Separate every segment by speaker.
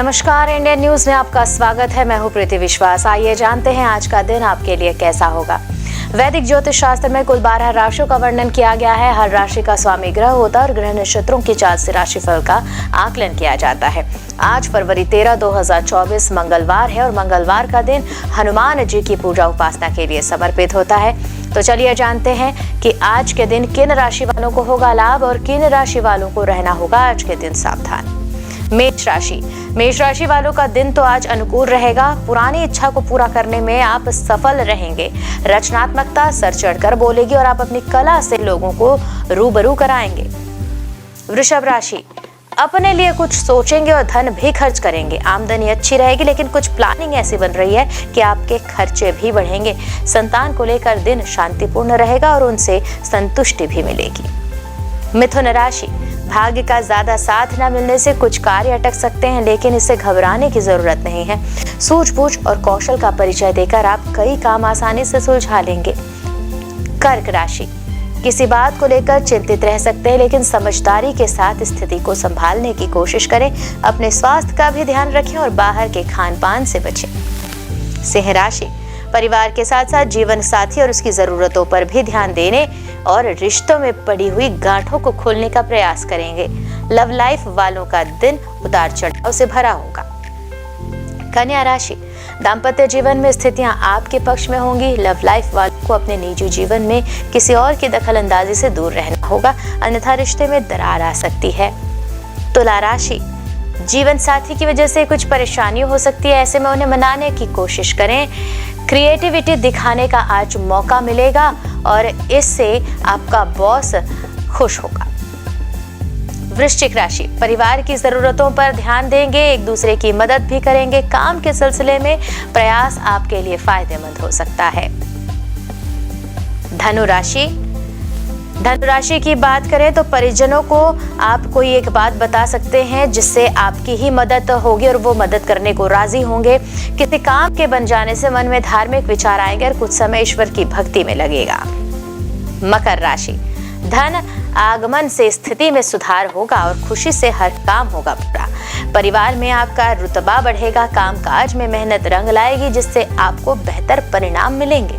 Speaker 1: नमस्कार, Indian news में आपका स्वागत है। मैं हूं प्रीति विश्वास। आइए जानते हैं आज का दिन आपके लिए कैसा होगा। वैदिक ज्योतिष शास्त्र में कुल 12 राशियों का वर्णन किया गया है। हर राशि का स्वामी ग्रह होता है और ग्रह नक्षत्रों की चाल से राशिफल का आकलन किया जाता है। आज फरवरी 13, 2024 मंगलवार है और मंगलवार का दिन हनुमान जी की पूजा उपासना के लिए समर्पित होता है। तो चलिए जानते हैं कि आज के दिन किन राशि वालों को होगा लाभ और किन राशि वालों को रहना होगा आज के दिन सावधान। मेष राशि वालों का दिन तो आज अनुकूल रहेगा। पुरानी इच्छा को पूरा करने में आप सफल रहेंगे। रचनात्मकता सर चढ़कर बोलेगी और आप अपनी कला से लोगों को रूबरू कराएंगे। वृषभ राशि, अपने लिए कुछ सोचेंगे और धन भी खर्च करेंगे। आमदनी अच्छी रहेगी, लेकिन कुछ प्लानिंग ऐसी बन रही है कि आपके खर्चे भी बढ़ेंगे। संतान को लेकर दिन शांतिपूर्ण रहेगा और उनसे संतुष्टि भी मिलेगी। मिथुन राशि, भाग्य का ज्यादा साथ न मिलने से कुछ कार्य अटक सकते हैं, लेकिन इससे घबराने की जरूरत नहीं है। सूझबूझ और कौशल का परिचय देकर आप कई काम आसानी से सुलझा लेंगे। कर्क राशि, किसी बात को लेकर चिंतित रह सकते हैं, लेकिन समझदारी के साथ स्थिति को संभालने की कोशिश करें। अपने स्वास्थ्य का भी ध्यान रखें और बाहर के खान पान से बचें। सिंह राशि, परिवार के साथ साथ जीवन साथी और उसकी जरूरतों पर भी ध्यान देने और रिश्तों में पड़ी हुई गांठों को खोलने का प्रयास करेंगे। लव लाइफ वालों का दिन उतार चढ़ाव से भरा होगा। कन्या राशि, दाम्पत्य जीवन में स्थितियां आपके पक्ष में होंगी। लव लाइफ वालों को अपने निजी जीवन में किसी और की दखलंदाजी से दूर रहना होगा, अन्यथा रिश्ते में दरार आ सकती है। तुला राशि, जीवन साथी की वजह से कुछ परेशानी हो सकती है, ऐसे में उन्हें मनाने की कोशिश करें। क्रिएटिविटी दिखाने का आज मौका मिलेगा और इससे आपका बॉस खुश होगा। वृश्चिक राशि, परिवार की जरूरतों पर ध्यान देंगे, एक दूसरे की मदद भी करेंगे। काम के सिलसिले में प्रयास आपके लिए फायदेमंद हो सकता है। धनु राशि की बात करें तो परिजनों को आप कोई एक बात बता सकते हैं जिससे आपकी ही मदद होगी और वो मदद करने को राजी होंगे। किसी काम के बन जाने से मन में धार्मिक विचार आएंगे और कुछ समय ईश्वर की भक्ति में लगेगा। मकर राशि, धन आगमन से स्थिति में सुधार होगा और खुशी से हर काम होगा पूरा। परिवार में आपका रुतबा बढ़ेगा। कामकाज में मेहनत रंग लाएगी, जिससे आपको बेहतर परिणाम मिलेंगे।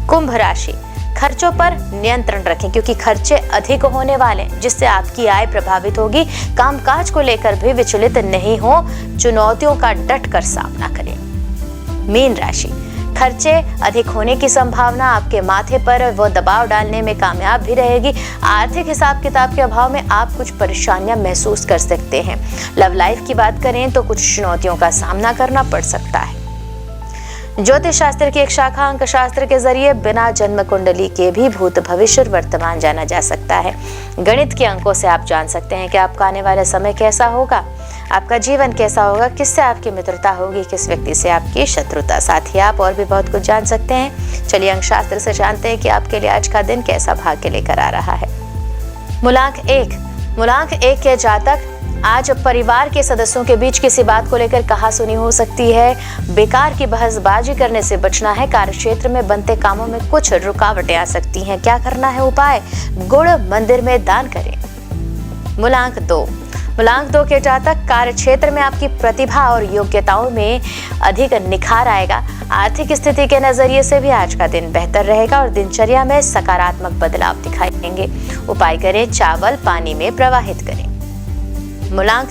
Speaker 1: कुंभ राशि, खर्चों पर नियंत्रण रखें क्योंकि खर्चे अधिक होने वाले हैं, जिससे आपकी आय प्रभावित होगी। कामकाज को लेकर भी विचलित नहीं हो, चुनौतियों का डटकर सामना करें। मीन राशि, खर्चे अधिक होने की संभावना आपके माथे पर वो दबाव डालने में कामयाब भी रहेगी। आर्थिक हिसाब किताब के अभाव में आप कुछ परेशानियां महसूस कर सकते हैं। लव लाइफ की बात करें तो कुछ चुनौतियों का सामना करना पड़ सकता है। ज्योतिष शास्त्र की एक शाखा अंक शास्त्र के जरिए बिना जन्म कुंडली के भी भूत भविष्य और वर्तमान जाना जा सकता है। गणित के अंकों से आप जान सकते हैं कि आपका आने वाला समय कैसा होगा, आपका जीवन कैसा होगा, किससे आपकी मित्रता होगी, किस व्यक्ति से आपकी शत्रुता। साथ ही आप और भी बहुत कुछ जान सकते हैं। चलिए अंक शास्त्र से जानते हैं कि आपके लिए आज का दिन कैसा भाग्य लेकर आ रहा है। मूलांक एक के जातक, आज परिवार के सदस्यों के बीच किसी बात को लेकर कहासुनी हो सकती है। बेकार की बहसबाजी करने से बचना है। कार्यक्षेत्र में बनते कामों में कुछ रुकावटें आ सकती हैं। क्या करना है उपाय? गुड़ मंदिर में दान करें। मूलांक दो के जातक, कार्य क्षेत्र में आपकी प्रतिभा और योग्यताओं में अधिक निखार आएगा। आर्थिक स्थिति के नजरिए से भी आज का दिन बेहतर रहेगा और दिनचर्या में सकारात्मक बदलाव दिखाई देंगे। उपाय करें, चावल पानी में प्रवाहित करें। मूलांक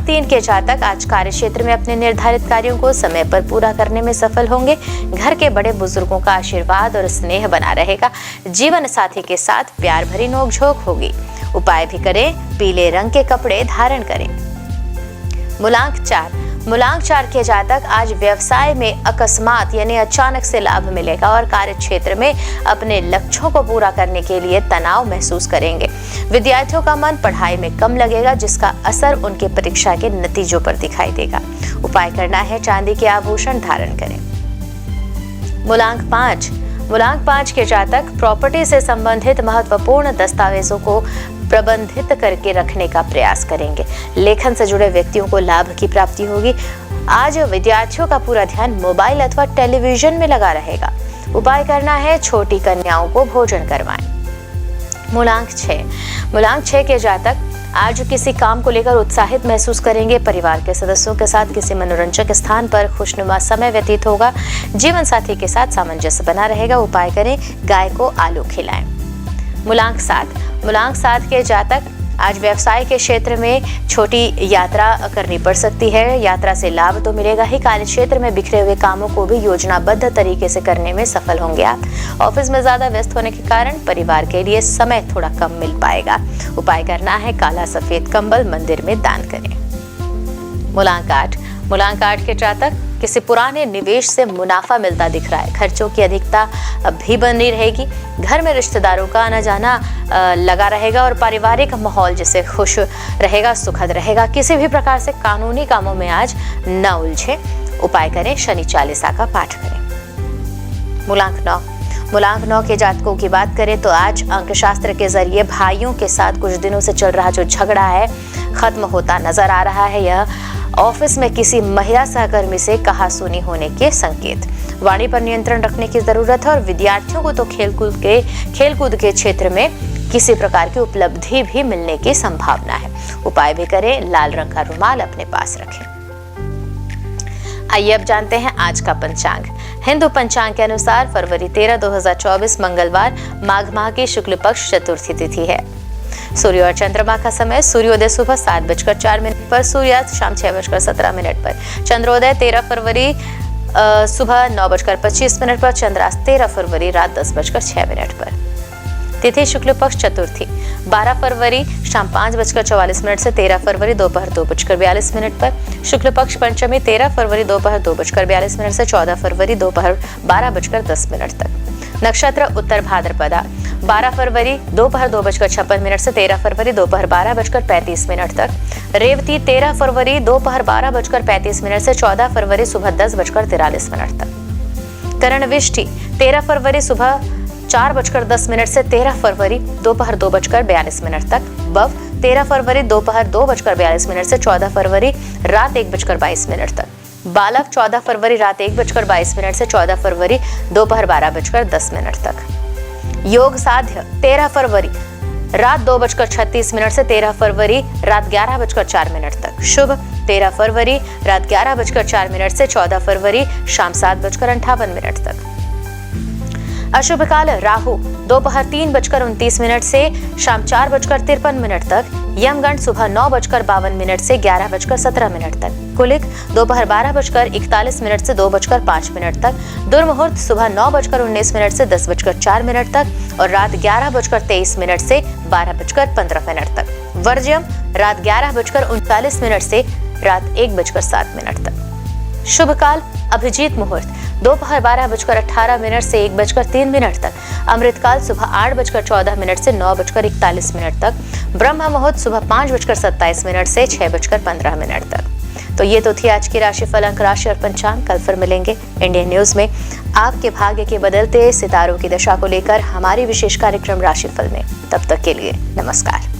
Speaker 1: 3 के जातक, आज कार्य क्षेत्र में अपने निर्धारित कार्यों को समय पर पूरा करने में सफल होंगे। घर के बड़े बुजुर्गों का आशीर्वाद और स्नेह बना रहेगा। जीवन साथी के साथ प्यार भरी नोकझोंक होगी। उपाय भी करें, पीले रंग के कपड़े धारण करें। मूलांक 4 के जातक, आज व्यवसाय में अकस्मात यानी अचानक से लाभ मिलेगा और कार्य क्षेत्र में अपने लक्ष्यों को पूरा करने के लिए तनाव महसूस करेंगे। विद्यार्थियों का मन पढ़ाई में कम लगेगा, जिसका असर उनके परीक्षा के नतीजों पर दिखाई देगा। उपाय करना है, चांदी के आभूषण धारण करें। मूलांक 5 के जातक, प्रॉपर्टी से संबंधित महत्वपूर्ण दस्तावेजों को प्रबंधित करके रखने का प्रयास करेंगे। लेखन से जुड़े व्यक्तियों को लाभ की प्राप्ति होगी। आज विद्यार्थियों का पूरा ध्यान मोबाइल अथवा टेलीविजन में लगा रहेगा। उपाय करना है, छोटी कन्याओं को भोजन करवाएं। मूलांक 6 के जातक, आज किसी काम को लेकर उत्साहित महसूस करेंगे। परिवार के सदस्यों के साथ किसी मनोरंजक स्थान पर खुशनुमा समय व्यतीत होगा। जीवन साथी के साथ सामंजस्य बना रहेगा। उपाय करें, गाय को आलू खिलाएं। मूलांक 7 के जातक आज व्यवसाय के क्षेत्र में छोटी यात्रा करनी पड़ सकती है। यात्रा से लाभ तो मिलेगा ही, कार्य क्षेत्र में बिखरे हुए कामों को भी योजनाबद्ध तरीके से करने में सफल होंगे आप। ऑफिस में ज्यादा व्यस्त होने के कारण परिवार के लिए समय थोड़ा कम मिल पाएगा। उपाय करना है, काला सफेद कंबल मंदिर में दान करें। मूलांक 8 के जातक किसी पुराने निवेश से मुनाफा मिलता दिख रहा है। खर्चों की अधिकता भी बनी रहेगी। घर में रिश्तेदारों का आना जाना लगा रहेगा और पारिवारिक माहौल जिससे खुश रहेगा, सुखद रहेगा। किसी भी प्रकार से कानूनी कामों में आज न उलझे। उपाय करें, शनि चालीसा का पाठ करें। मूलांक 9 के जातकों की बात करें तो आज अंकशास्त्र के जरिए भाइयों के साथ कुछ दिनों से चल रहा जो झगड़ा है खत्म होता नजर आ रहा है। यह ऑफिस में किसी महिला सहकर्मी से कहासुनी होने के संकेत। वाणी पर नियंत्रण रखने की जरूरत है और विद्यार्थियों को तो खेलकूद के क्षेत्र में किसी प्रकार की उपलब्धि भी मिलने की संभावना है। उपाय भी करें, लाल रंग का रुमाल अपने पास रखें। आइए अब जानते हैं आज का पंचांग। हिंदू पंचांग के अनुसार फरवरी 13, 2024 मंगलवार माघ माह की शुक्ल पक्ष चतुर्थी तिथि है। सूर्य और चंद्रमा का समय, सूर्योदय सुबह 7:04 पर, सूर्यास्त शाम 6:17 पर। चंद्रोदय 13 फरवरी सुबह 9:25 पर, चंद्रास्त 13 फरवरी रात 10:06 पर। तिथि शुक्ल पक्ष चतुर्थी 12 फरवरी शाम 5:44 से 13 फरवरी दोपहर 2:42 पर। शुक्ल पक्ष पंचमी 13 फरवरी दोपहर 2:42 से 14 फरवरी दोपहर 12:10 तक। नक्षत्र उत्तर भाद्रपदा 12 फरवरी दोपहर 2:56 से 13 फरवरी दोपहर 12:35 तक। रेवती 13 फरवरी दोपहर 12:35 से 14 फरवरी सुबह 10:43 तक। करणविष्टि 13 फरवरी सुबह 4:10 से 13 फरवरी दोपहर 2:42 तक। बव 13 फरवरी दोपहर 2:42 से 14 फरवरी रात 1:22 तक। बालक 14 फरवरी रात 1:22 से 14 फरवरी दोपहर 12:10 तक। योग साध्य 13 फरवरी रात 2:36 से 13 फरवरी रात 11:04 तक। शुभ 13 फरवरी रात 11:04 से 14 फरवरी शाम 7:58 तक। अशुभ काल राहु दोपहर 3:29 से शाम 4:53 तक। यमगंड सुबह 9:52 से 11:17 तक। कुलिक दोपहर 12:41 से 2:05 तक। दुर्मुहूर्त सुबह 9:19 से 10:04 तक और रात 11:23 से 12:15 तक। वर्ज्यम रात 11:39 से रात 1:07 तक। शुभ काल अभिजीत मुहूर्त दोपहर 12:18 से 1:03 तक। अमृत काल सुबह 8:14 से 9:41 तक। ब्रह्म मुहूर्त सुबह 5:27 से 6:15 तक। तो ये तो थी आज की राशिफल, अंक राशि और पंचांग। कल फिर मिलेंगे इंडियन न्यूज में आपके भाग्य के बदलते सितारों की दशा को लेकर हमारी विशेष कार्यक्रम राशिफल में। तब तक के लिए नमस्कार।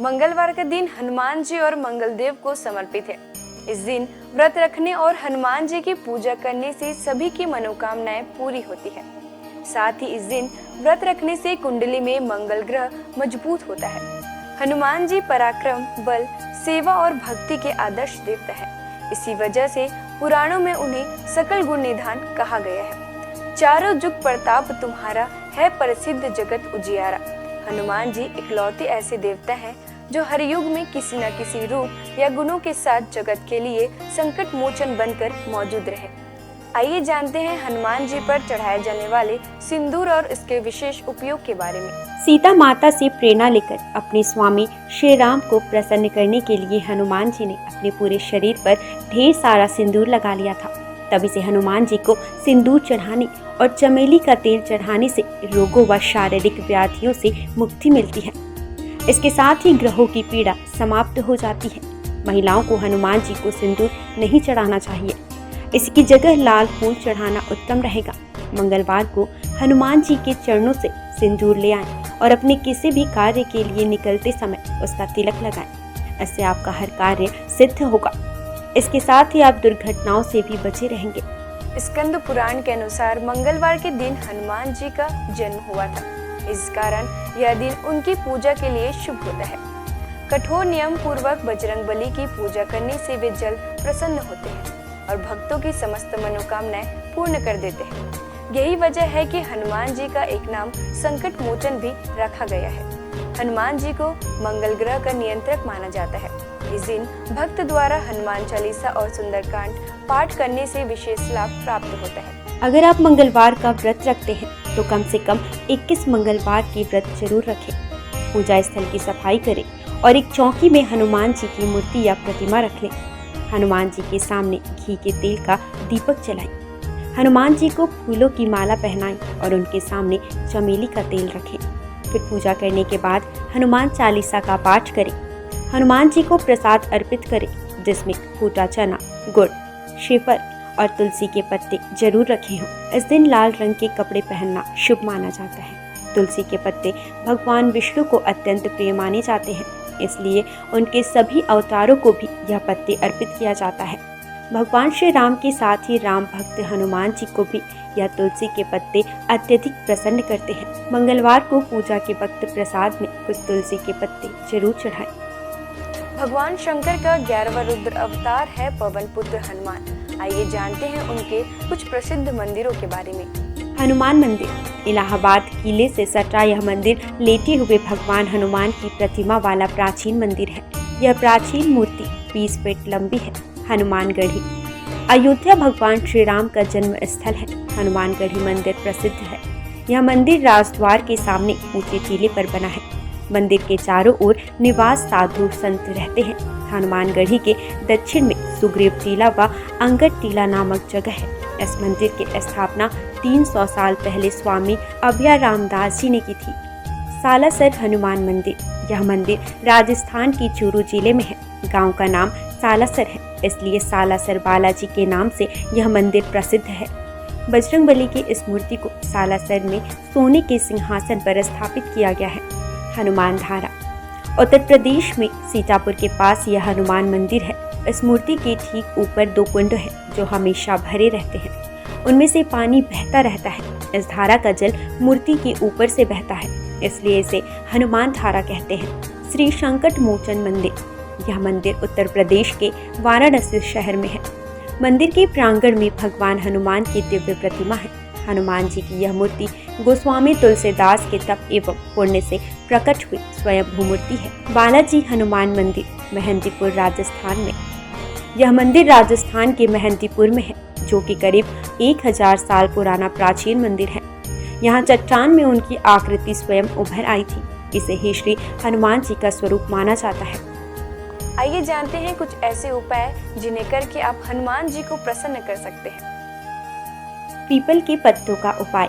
Speaker 2: मंगलवार का दिन हनुमान जी और मंगलदेव को समर्पित है। इस दिन व्रत रखने और हनुमान जी की पूजा करने से सभी की मनोकामनाएं पूरी होती है। साथ ही इस दिन व्रत रखने से कुंडली में मंगल ग्रह मजबूत होता है। हनुमान जी पराक्रम, बल, सेवा और भक्ति के आदर्श देवता है। इसी वजह से पुराणों में उन्हें सकल गुण निधान कहा गया है। चारों जुग प्रताप तुम्हारा है, प्रसिद्ध जगत उजियारा। हनुमान जी इकलौते ऐसे देवता हैं जो हर युग में किसी न किसी रूप या गुणों के साथ जगत के लिए संकट मोचन बनकर मौजूद रहे। आइए जानते हैं हनुमान जी पर चढ़ाए जाने वाले सिंदूर और इसके विशेष उपयोग के बारे में।
Speaker 3: सीता माता से प्रेरणा लेकर अपने स्वामी श्री राम को प्रसन्न करने के लिए हनुमान जी ने अपने पूरे शरीर पर ढेर सारा सिंदूर लगा लिया था। तभी से हनुमान जी को सिंदूर चढ़ाने और चमेली का तेल चढ़ाने से रोगों व शारीरिक व्याधियों से मुक्ति मिलती है। इसके साथ ही ग्रहों की पीड़ा समाप्त हो जाती है। महिलाओं को हनुमान जी को सिंदूर नहीं चढ़ाना चाहिए। इसकी जगह लाल फूल चढ़ाना उत्तम रहेगा। मंगलवार को हनुमान जी के चरणों से सिंदूर ले आएं और अपने किसी भी कार्य के लिए निकलते समय उसका तिलक लगाएं। इससे आपका हर कार्य सिद्ध होगा। इसके साथ ही आप दुर्घटनाओं से भी बचे रहेंगे।
Speaker 2: स्कंद पुराण के अनुसार मंगलवार के दिन हनुमान जी का जन्म हुआ था। इस कारण यह दिन उनकी पूजा के लिए शुभ होता है। कठोर नियम पूर्वक बजरंग बली की पूजा करने से वे जल्द प्रसन्न होते हैं और भक्तों की समस्त मनोकामनाएं पूर्ण कर देते हैं। यही वजह है कि हनुमान जी का एक नाम संकट मोचन भी रखा गया है। हनुमान जी को मंगल ग्रह का नियंत्रक माना जाता है। इस दिन भक्त द्वारा हनुमान चालीसा और सुंदरकांड पाठ करने से विशेष लाभ प्राप्त होता है।
Speaker 3: अगर आप मंगलवार का व्रत रखते हैं तो कम से कम 21 मंगलवार की व्रत जरूर रखें। पूजा स्थल की सफाई करें और एक चौकी में हनुमान जी की मूर्ति या प्रतिमा रख लें। हनुमान जी के सामने घी के तेल का दीपक जलाएं। हनुमान जी को फूलों की माला पहनाएं और उनके सामने चमेली का तेल रखें। फिर पूजा करने के बाद हनुमान चालीसा का पाठ करें। हनुमान जी को प्रसाद अर्पित करें, जिसमें फूटा चना, गुड़, श्रीफल और तुलसी के पत्ते जरूर रखे हों। इस दिन लाल रंग के कपड़े पहनना शुभ माना जाता है। तुलसी के पत्ते भगवान विष्णु को अत्यंत प्रिय माने जाते हैं, इसलिए उनके सभी अवतारों को भी यह पत्ते अर्पित किया जाता है। भगवान श्री राम के साथ ही राम भक्त हनुमान जी को भी यह तुलसी के पत्ते अत्यधिक प्रसन्न करते हैं। मंगलवार को पूजा के वक्त प्रसाद में कुछ तुलसी के पत्ते जरूर चढ़ाएं।
Speaker 2: भगवान शंकर का 11वां रुद्र अवतार है पवन पुत्र हनुमान। आइए जानते हैं उनके कुछ प्रसिद्ध मंदिरों के बारे में।
Speaker 3: हनुमान मंदिर इलाहाबाद किले से सटा यह मंदिर लेटे हुए भगवान हनुमान की प्रतिमा वाला प्राचीन मंदिर है। यह प्राचीन मूर्ति 20 फीट लंबी है। हनुमानगढ़ी अयोध्या भगवान श्री राम का जन्म स्थल है। हनुमानगढ़ी मंदिर प्रसिद्ध है। यह मंदिर राजद्वार के सामने ऊंचे टीले पर बना है। मंदिर के चारों ओर निवास साधु संत रहते हैं। हनुमानगढ़ी के दक्षिण में सुग्रीव टीला व अंगद टीला नामक जगह है। इस मंदिर की स्थापना 300 साल पहले स्वामी अभय रामदास जी ने की थी। सालासर हनुमान मंदिर यह मंदिर राजस्थान की चूरू जिले में है। गांव का नाम सालासर है, इसलिए सालासर बालाजी के नाम से यह मंदिर प्रसिद्ध है। बजरंग बली की इस मूर्ति को सालासर में सोने के सिंहासन पर स्थापित किया गया है। हनुमान धारा उत्तर प्रदेश में सीतापुर के पास यह हनुमान मंदिर है। इस मूर्ति के ठीक ऊपर 2 कुंड हैं जो हमेशा भरे रहते हैं। उनमें से पानी बहता रहता है। इस धारा का जल मूर्ति के ऊपर से बहता है, इसलिए इसे हनुमान धारा कहते हैं। श्री संकट मोचन मंदिर यह मंदिर उत्तर प्रदेश के वाराणसी शहर में है। मंदिर के प्रांगण में भगवान हनुमान की दिव्य प्रतिमा है। हनुमान जी की यह मूर्ति गोस्वामी तुलसीदास के तप एवं पुण्य से प्रकट हुई स्वयं मूर्ति है। बालाजी हनुमान मंदिर मेहंदीपुर राजस्थान में यह मंदिर राजस्थान के मेहंदीपुर में है, जो कि करीब 1000 साल पुराना प्राचीन मंदिर है। यहाँ चट्टान में उनकी आकृति स्वयं उभर आई थी। इसे ही श्री हनुमान जी का स्वरूप माना जाता है।
Speaker 2: आइए जानते हैं कुछ ऐसे उपाय जिन्हें करके आप हनुमान जी को प्रसन्न कर सकते हैं।
Speaker 3: पीपल के पत्तों का उपाय।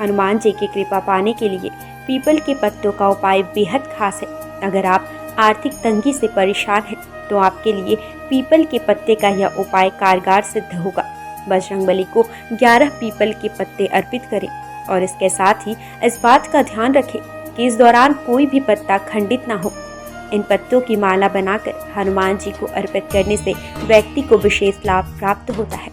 Speaker 3: हनुमान जी की कृपा पाने के लिए पीपल के पत्तों का उपाय बेहद खास है। अगर आप आर्थिक तंगी से परेशान हैं तो आपके लिए पीपल के पत्ते का यह उपाय कारगर सिद्ध होगा। बजरंग बली को 11 पीपल के पत्ते अर्पित करें और इसके साथ ही इस बात का ध्यान रखें कि इस दौरान कोई भी पत्ता खंडित ना हो। इन पत्तों की माला बनाकर हनुमान जी को अर्पित करने से व्यक्ति को विशेष लाभ प्राप्त होता है।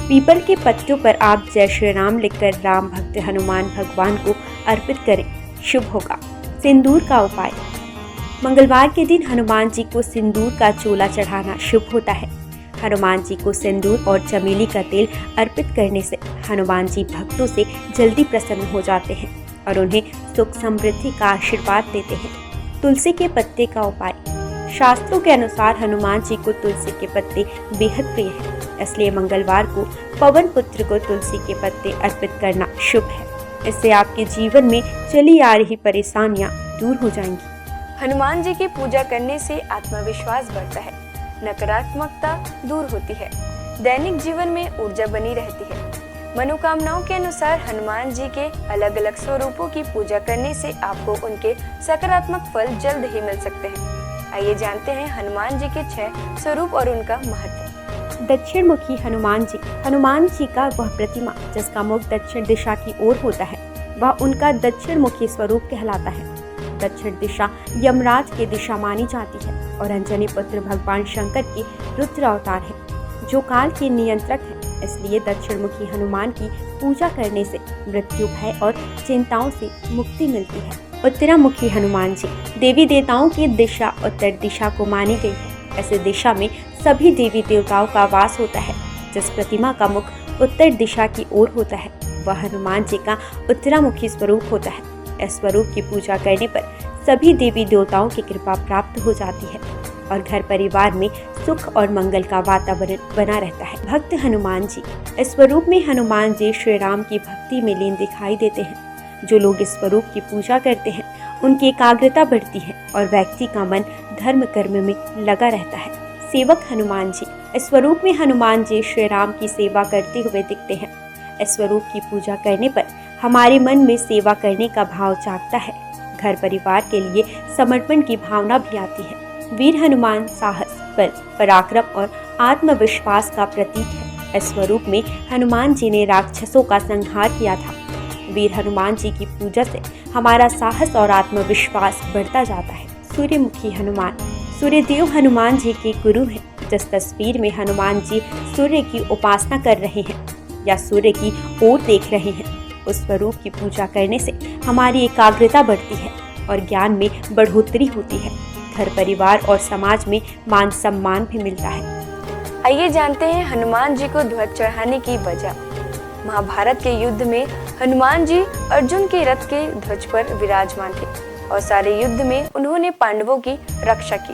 Speaker 3: पीपल के पत्तों पर आप जय श्री राम लिखकर राम भक्त हनुमान भगवान को अर्पित करें, शुभ होगा। सिंदूर का उपाय। मंगलवार के दिन हनुमान जी को सिंदूर का चोला चढ़ाना शुभ होता है। हनुमान जी को सिंदूर और चमेली का तेल अर्पित करने से हनुमान जी भक्तों से जल्दी प्रसन्न हो जाते हैं और उन्हें सुख समृद्धि का आशीर्वाद देते हैं। तुलसी के पत्ते का उपाय। शास्त्रों के अनुसार हनुमान जी को तुलसी के पत्ते बेहद प्रिय हैं, इसलिए मंगलवार को पवन पुत्र को तुलसी के पत्ते अर्पित करना शुभ है। इससे आपके जीवन में चली आ रही परेशानियां दूर हो जाएंगी।
Speaker 2: हनुमान जी की पूजा करने से आत्मविश्वास बढ़ता है, नकारात्मकता दूर होती है, दैनिक जीवन में ऊर्जा बनी रहती है। मनोकामनाओं के अनुसार हनुमान जी के अलग अलग स्वरूपों की पूजा करने से आपको उनके सकारात्मक फल जल्द ही मिल सकते हैं। आइए जानते हैं हनुमान जी के 6 स्वरूप और उनका महत्व।
Speaker 3: दक्षिण मुखी हनुमान जी का वह प्रतिमा जिसका मुख दक्षिण दिशा की ओर होता है, वह उनका दक्षिण मुखी स्वरूप कहलाता है। दक्षिण दिशा यमराज की दिशा मानी जाती है और अंजनी पुत्र भगवान शंकर के रुद्र अवतार है, जो काल के नियंत्रक है। इसलिए दक्षिण मुखी हनुमान की पूजा करने से मृत्यु, भय और चिंताओं से मुक्ति मिलती है। उत्तरामुखी हनुमान जी देवी देवताओं की दिशा उत्तर दिशा को मानी गई है। ऐसे दिशा में सभी देवी देवताओं का वास होता है। जिस प्रतिमा का मुख उत्तर दिशा की ओर होता है, वह हनुमान जी का उत्तरामुखी स्वरूप होता है। इस स्वरूप की पूजा करने पर सभी देवी देवताओं की कृपा प्राप्त हो जाती है और घर परिवार में सुख और मंगल का वातावरण बना रहता है। भक्त हनुमान जी इस स्वरूप में हनुमान जी श्री राम की भक्ति में लीन दिखाई देते हैं। जो लोग इस स्वरूप की पूजा करते हैं, उनकी एकाग्रता बढ़ती है और व्यक्ति का मन धर्म कर्म में लगा रहता है। सेवक हनुमान जी इस स्वरूप में हनुमान जी श्री राम की सेवा करते हुए दिखते हैं। इस स्वरूप की पूजा करने पर हमारे मन में सेवा करने का भाव जागता है। घर परिवार के लिए समर्पण की भावना भी आती है। वीर हनुमान साहस, बल, पराक्रम और आत्मविश्वास का प्रतीक है। इस स्वरूप में हनुमान जी ने राक्षसों का संहार किया था। वीर हनुमान जी की पूजा से हमारा साहस और आत्मविश्वास बढ़ता जाता है। सूर्यमुखी हनुमान सूर्यदेव हनुमान जी के गुरु हैं। जिस तस्वीर में हनुमान जी सूर्य की उपासना कर रहे हैं या सूर्य की ओर देख रहे हैं, उस स्वरूप की पूजा करने से हमारी एकाग्रता बढ़ती है और ज्ञान में बढ़ोतरी होती है। घर परिवार और समाज में मान सम्मान भी मिलता है।
Speaker 2: आइए जानते हैं हनुमान जी को ध्वज चढ़ाने की वजह। महाभारत के युद्ध में हनुमान जी अर्जुन के रथ के ध्वज पर विराजमान थे और सारे युद्ध में उन्होंने पांडवों की रक्षा की।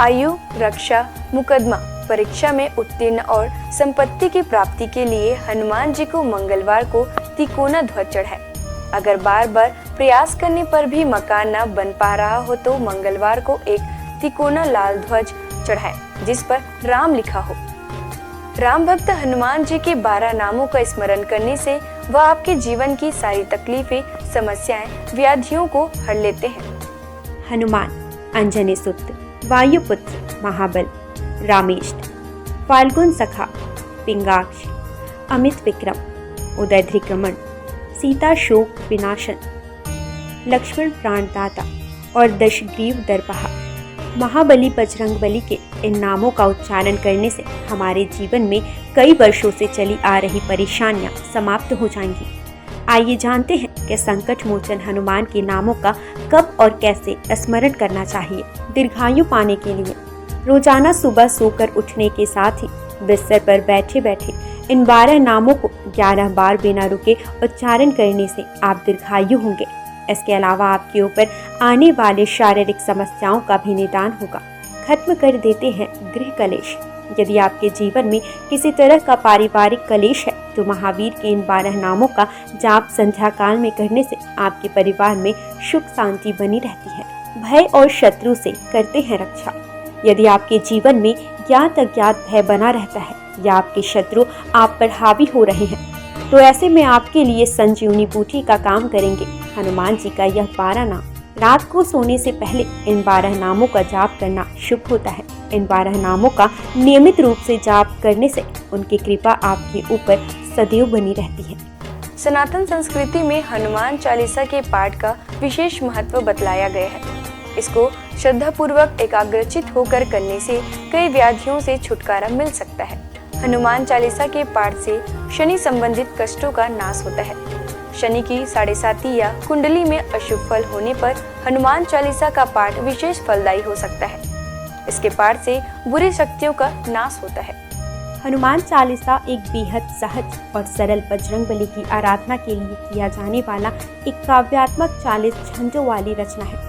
Speaker 2: आयु, रक्षा, मुकदमा, परीक्षा में उत्तीर्ण और संपत्ति की प्राप्ति के लिए हनुमान जी को मंगलवार को तिकोना ध्वज चढ़ाए। अगर बार बार प्रयास करने पर भी मकान न बन पा रहा हो तो मंगलवार को एक तिकोना लाल ध्वज चढ़ाए जिस पर राम लिखा हो। राम भक्त हनुमान जी के 12 नामों का स्मरण करने से वह आपके जीवन की सारी तकलीफें, समस्याएं, व्याधियों को हर लेते हैं।
Speaker 3: हनुमान अंजनी सुत, वायुपुत्र, महाबल, रामेष्ट, फाल्गुन सखा, पिंगाक्ष, अमित विक्रम, उदयध्रिक्रमण, सीता शोक विनाशन, लक्ष्मण प्राणदाता और दशग्रीव दर्पहा। महाबली बजरंगबली के इन नामों का उच्चारण करने से हमारे जीवन में कई वर्षों से चली आ रही परेशानियां समाप्त हो जाएंगी। आइए जानते हैं कि संकट मोचन हनुमान के नामों का कब और कैसे स्मरण करना चाहिए। दीर्घायु पाने के लिए रोजाना सुबह सोकर उठने के साथ ही बिस्तर पर बैठे बैठे इन 12 नामों को 11 बार बिना रुके उच्चारण करने से आप दीर्घायु होंगे। इसके अलावा आपके ऊपर आने वाले शारीरिक समस्याओं का भी निदान होगा। खत्म कर देते हैं गृह कलेश। यदि आपके जीवन में किसी तरह का पारिवारिक कलेश है तो महावीर के इन 12 नामों का जाप संध्या काल में करने से आपके परिवार में सुख शांति बनी रहती है। भय और शत्रु से करते हैं रक्षा। यदि आपके जीवन में ज्ञात अज्ञात भय बना रहता है या आपके शत्रु आप पर हावी हो रहे हैं तो ऐसे में आपके लिए संजीवनी बूटी का काम करेंगे हनुमान जी का यह 12 नाम। रात को सोने से पहले इन 12 नामों का जाप करना शुभ होता है। इन 12 नामों का नियमित रूप से जाप करने से उनकी कृपा आपके ऊपर सदैव बनी रहती है।
Speaker 2: सनातन संस्कृति में हनुमान चालीसा के पाठ का विशेष महत्व बतलाया गया है। इसको श्रद्धापूर्वक एकाग्रचित होकर करने से कई व्याधियों से छुटकारा मिल सकता है। हनुमान चालीसा के पाठ से शनि संबंधित कष्टों का नाश होता है। शनि की 7.5 या कुंडली में अशुभ फल होने पर हनुमान चालीसा का पाठ विशेष फलदायी हो सकता है। इसके पाठ से बुरी शक्तियों का नाश होता है।
Speaker 3: हनुमान चालीसा एक बेहद सहज और सरल बजरंगबली की आराधना के लिए किया जाने वाला एक काव्यात्मक 40 छंदों वाली रचना है।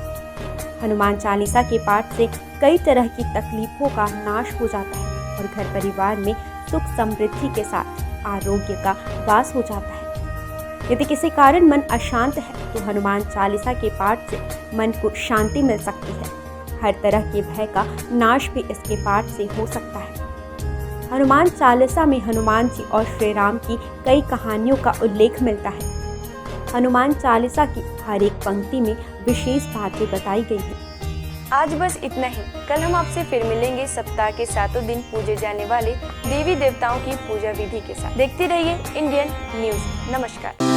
Speaker 3: हनुमान चालीसा के पाठ से कई तरह की तकलीफों का नाश हो जाता है और घर परिवार में सुख समृद्धि के साथ आरोग्य का वास हो जाता है। यदि किसी कारण मन अशांत है तो हनुमान चालीसा के पाठ से मन को शांति मिल सकती है। हर तरह के भय का नाश भी इसके पाठ से हो सकता है। हनुमान चालीसा में हनुमान जी और श्री राम की कई कहानियों का उल्लेख मिलता है। हनुमान चालीसा की हर एक पंक्ति में विशेष बातें बताई गई हैं।
Speaker 2: आज बस इतना ही। कल हम आपसे फिर मिलेंगे सप्ताह के 7 दिन पूजे जाने वाले देवी देवताओं की पूजा विधि के साथ। देखते रहिए इंडियन न्यूज। नमस्कार।